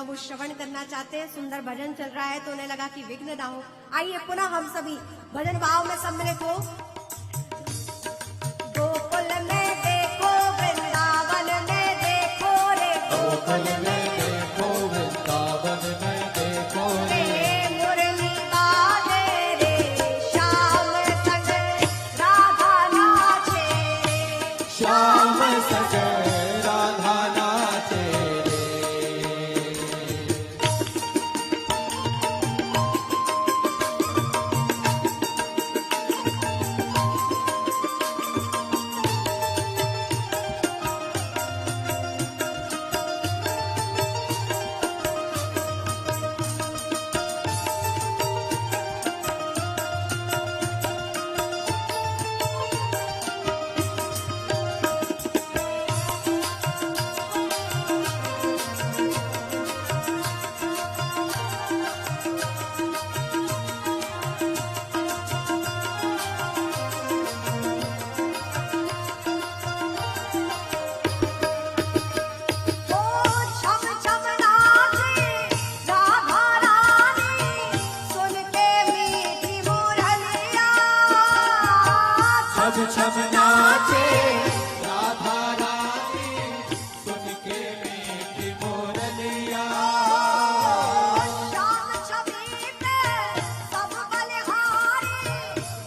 वो श्रवण करना चाहते हैं। सुंदर भजन चल रहा है तो उन्हें लगा कि विघ्न ना हो। आइए पुनः हम सभी भजन भाव में सम्मिलित हो। गोकुल में देखो वृंदावन में देखो रे, गोकुल में देखो वृंदावन में देखो रे, मुरली बाजे रे श्याम संग राधा नाचे, श्याम संग राधा नाचे रे। छम नाचे राधा रानी सुन के मीठी मुरलिया, श्याम छवि पे सब बलिहारी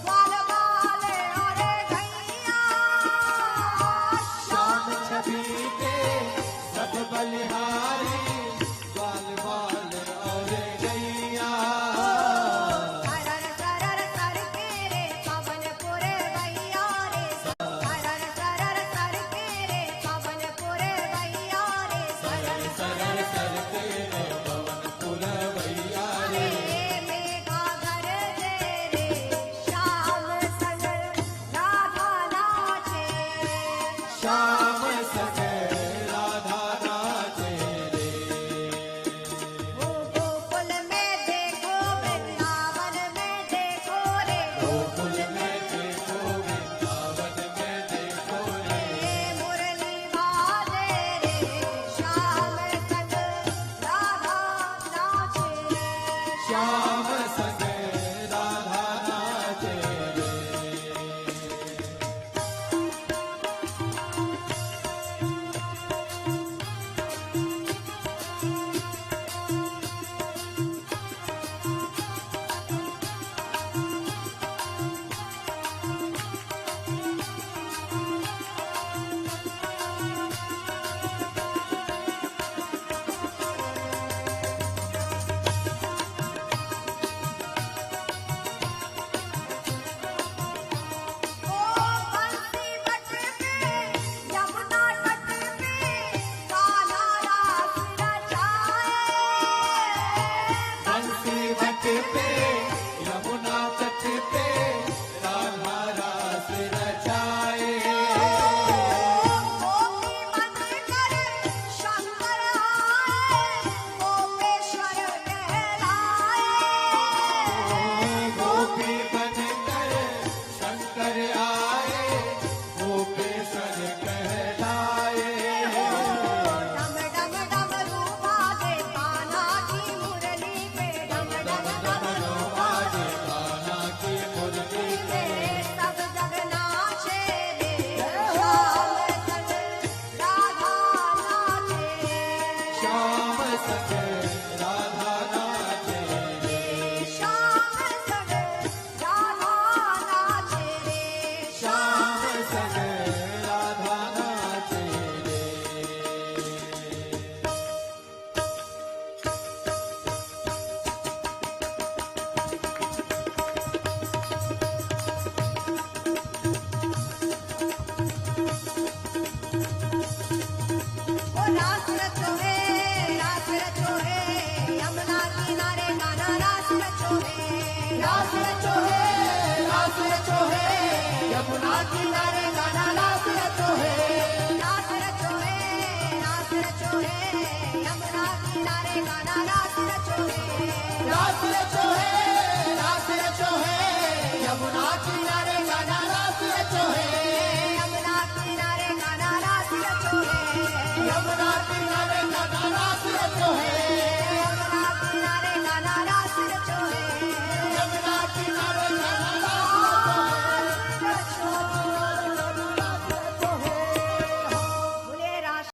ग्वाल वाले अरे गैया, श्याम छवि पे सब बलिहारी ग्वाल वाले और गैया, सरर सरर सर के रे पवन पुरे गैया रे, सरर सरर सर के रे पवन पुरे गैया रे, सरल सरल सर तेरे पवन पुरवैया रे, मेघा घर दे रे श्याम संग राधा नाचे, श्याम संग राधा नाचे रे। गोकुल में देखो वृंदावन में देखो रे, गोकुल में देखो वृंदावन में देखो रे, मुरली बाजे रे श्याम संग राधा नाचे, श्याम संग राधा नाचे रे। ओ बंसी बट पे यमुना तट पे कान्हा रास रचाए, बंसी बट पे यमुना तट पे राधा रास रचाए, गोपी बनकर शंकर आए, गोपेश्वर कहलाए, गोपी बनकर शंकर आए, गोपेश्वर कहलाए, डम डम डमरू बाजे कान्हा की मुरली पे, डम डम डमरू बाजे कान्हा की मुरली पे, सब जग नाचे रे श्याम संग राधा नाचे, श्याम संग राधा नाचे रे, श्याम संग राधा नाचे रे, श्याम संग राधा नाचे रे। ओ रास रचो है यमुना किनारे गाना रास रचो है, रास रचो है यमुना किनारे गाना रास रचो है, रास रचो है यमुना किनारे गाना रास रचो है, रास रचो है यमुना किनारे गाना रास रचो है, यमुना किनारे गाना रास रचो है, यमुना किनारे गाना रास रचो है।